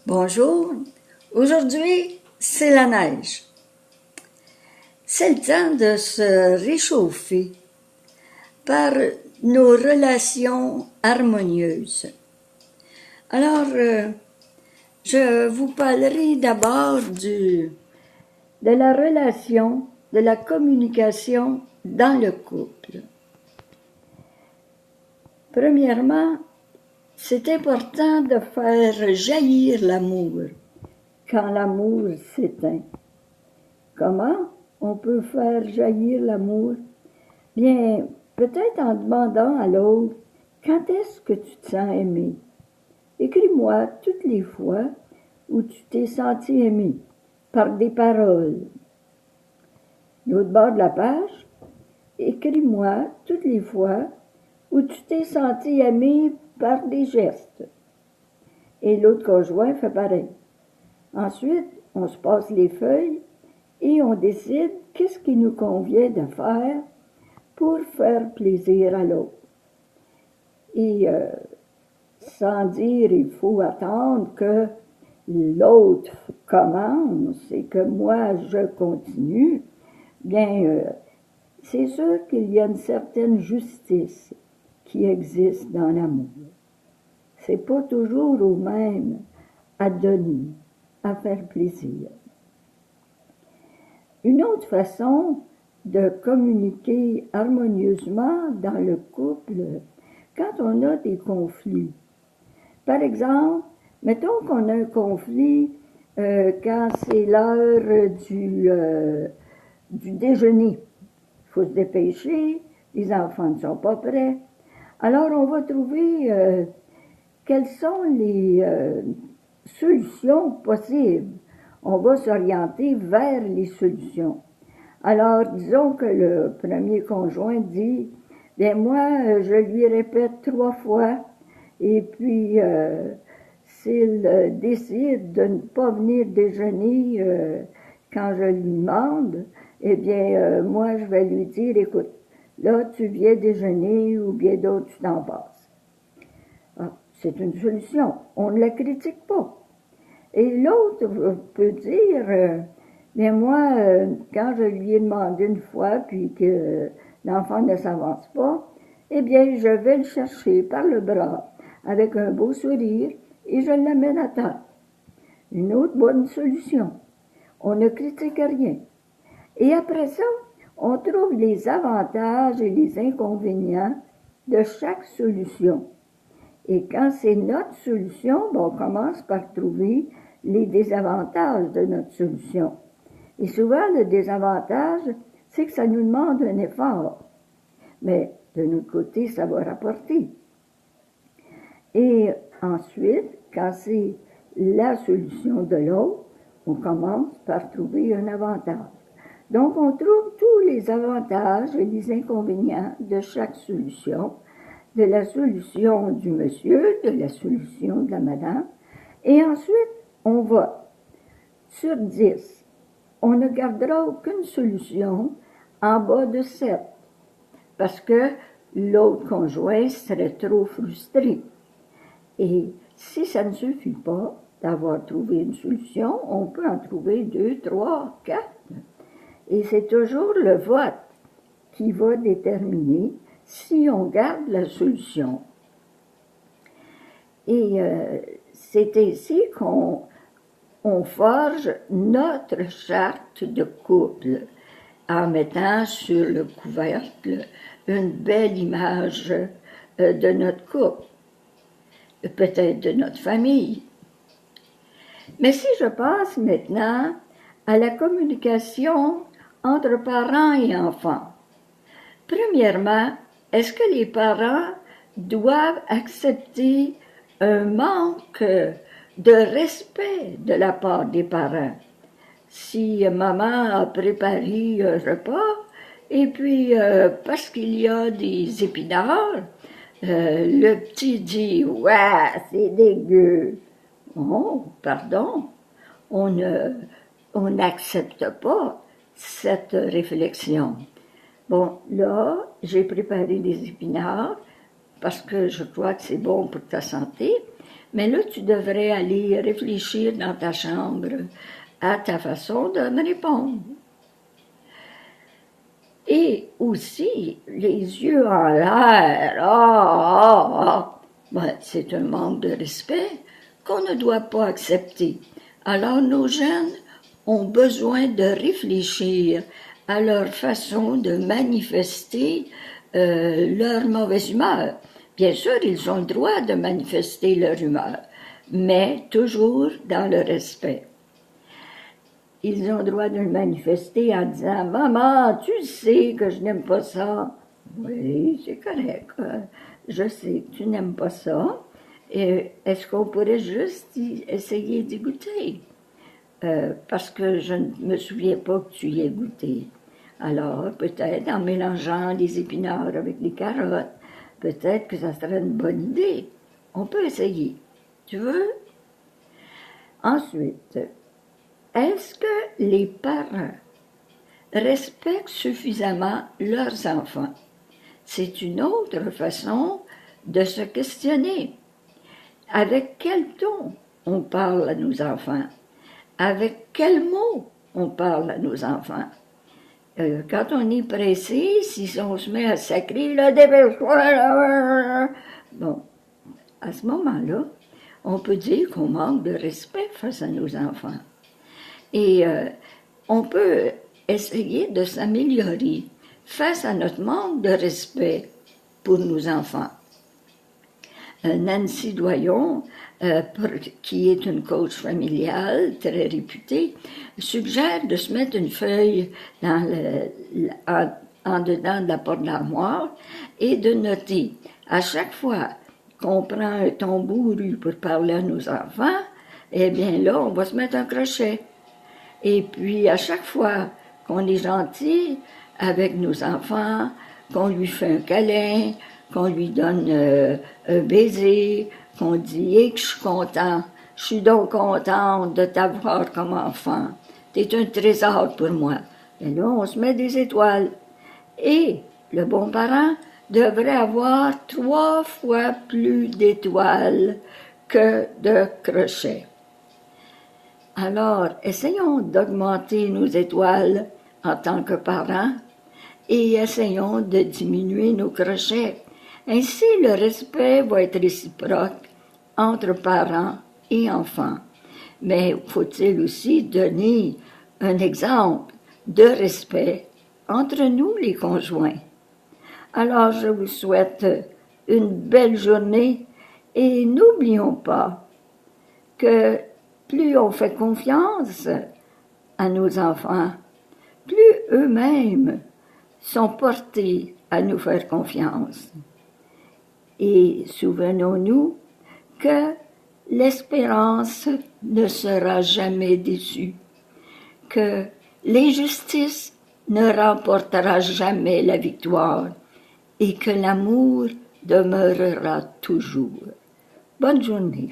Bonjour, aujourd'hui c'est la neige. C'est le temps de se réchauffer par nos relations harmonieuses. Alors, je vous parlerai d'abord de la relation, de la communication dans le couple. Premièrement, c'est important de faire jaillir l'amour quand l'amour s'éteint. Comment on peut faire jaillir l'amour? Bien, peut-être en demandant à l'autre, quand est-ce que tu te sens aimé? Écris-moi toutes les fois où tu t'es senti aimé par des paroles. L'autre bord de la page, écris-moi toutes les fois où tu t'es senti aimé par des gestes. Et l'autre conjoint fait pareil. Ensuite, on se passe les feuilles et on décide qu'est-ce qui nous convient de faire pour faire plaisir à l'autre. Et sans dire il faut attendre que l'autre commence et que moi je continue, bien, c'est sûr qu'il y a une certaine justice qui existe dans l'amour. C'est pas toujours au même à donner, à faire plaisir. Une autre façon de communiquer harmonieusement dans le couple, quand on a des conflits. Par exemple, mettons qu'on a un conflit quand c'est l'heure du déjeuner. Il faut se dépêcher, les enfants ne sont pas prêts. Alors, on va trouver quelles sont les solutions possibles. On va s'orienter vers les solutions. Alors, disons que le premier conjoint dit, « Bien, moi, je lui répète 3 fois, et puis, s'il décide de ne pas venir déjeuner quand je lui demande, eh bien, moi, je vais lui dire, écoute, là, tu viens déjeuner ou bien d'autres, tu t'en passes. » Ah, c'est une solution. On ne la critique pas. Et l'autre peut dire, mais moi, quand je lui ai demandé une fois, puis que l'enfant ne s'avance pas, eh bien, je vais le chercher par le bras, avec un beau sourire, et je l'amène à terre. Une autre bonne solution. On ne critique rien. Et après ça, on trouve les avantages et les inconvénients de chaque solution. Et quand c'est notre solution, on commence par trouver les désavantages de notre solution. Et souvent, le désavantage, c'est que ça nous demande un effort. Mais de notre côté, ça va rapporter. Et ensuite, quand c'est la solution de l'autre, on commence par trouver un avantage. Donc, on trouve tous les avantages et les inconvénients de chaque solution, de la solution du monsieur, de la solution de la madame, et ensuite, on va sur 10. On ne gardera aucune solution en bas de 7, parce que l'autre conjoint serait trop frustré. Et si ça ne suffit pas d'avoir trouvé une solution, on peut en trouver 2, 3, 4. Et c'est toujours le vote qui va déterminer si on garde la solution. Et c'est ainsi qu'on forge notre charte de couple en mettant sur le couvercle une belle image de notre couple, peut-être de notre famille. Mais si je passe maintenant à la communication entre parents et enfants, premièrement, est-ce que les parents doivent accepter un manque de respect de la part des parents? Si maman a préparé un repas, et puis parce qu'il y a des épinards, le petit dit « Ouais, c'est dégueu ». Oh, pardon, on n'accepte pas cette réflexion. Bon, là, j'ai préparé des épinards, parce que je crois que c'est bon pour ta santé, mais là, tu devrais aller réfléchir dans ta chambre à ta façon de me répondre. Et aussi, les yeux en l'air, ben, c'est un manque de respect qu'on ne doit pas accepter. Alors, nos jeunes ont besoin de réfléchir à leur façon de manifester leur mauvaise humeur. Bien sûr, ils ont le droit de manifester leur humeur, mais toujours dans le respect. Ils ont le droit de le manifester en disant « Maman, tu sais que je n'aime pas ça. » Oui, c'est correct. Je sais que tu n'aimes pas ça. Est-ce qu'on pourrait juste essayer d'y goûter? Parce que je ne me souviens pas que tu y aies goûté. Alors, peut-être en mélangeant les épinards avec les carottes, peut-être que ça serait une bonne idée. On peut essayer. Tu veux? Ensuite, est-ce que les parents respectent suffisamment leurs enfants? C'est une autre façon de se questionner. Avec quel ton on parle à nos enfants? Avec quels mots on parle à nos enfants? Quand on est pressé, si on se met à sacrer, là, dépêche-toi, bon, à ce moment-là, on peut dire qu'on manque de respect face à nos enfants. Et on peut essayer de s'améliorer face à notre manque de respect pour nos enfants. Nancy Doyon, qui est une coach familiale très réputée, suggère de se mettre une feuille en dedans de la porte de l'armoire et de noter. À chaque fois qu'on prend un ton bourru pour parler à nos enfants, eh bien là, on va se mettre un crochet. Et puis, à chaque fois qu'on est gentil avec nos enfants, qu'on lui fait un câlin, qu'on lui donne un baiser, qu'on dit « Hey, que je suis donc contente de t'avoir comme enfant. T'es un trésor pour moi. » Et là, on se met des étoiles. Et le bon parent devrait avoir 3 fois plus d'étoiles que de crochets. Alors, essayons d'augmenter nos étoiles en tant que parents et essayons de diminuer nos crochets. Ainsi, le respect va être réciproque entre parents et enfants. Mais faut-il aussi donner un exemple de respect entre nous, les conjoints? Alors, je vous souhaite une belle journée et n'oublions pas que plus on fait confiance à nos enfants, plus eux-mêmes sont portés à nous faire confiance. Et souvenons-nous que l'espérance ne sera jamais déçue, que l'injustice ne remportera jamais la victoire et que l'amour demeurera toujours. Bonne journée.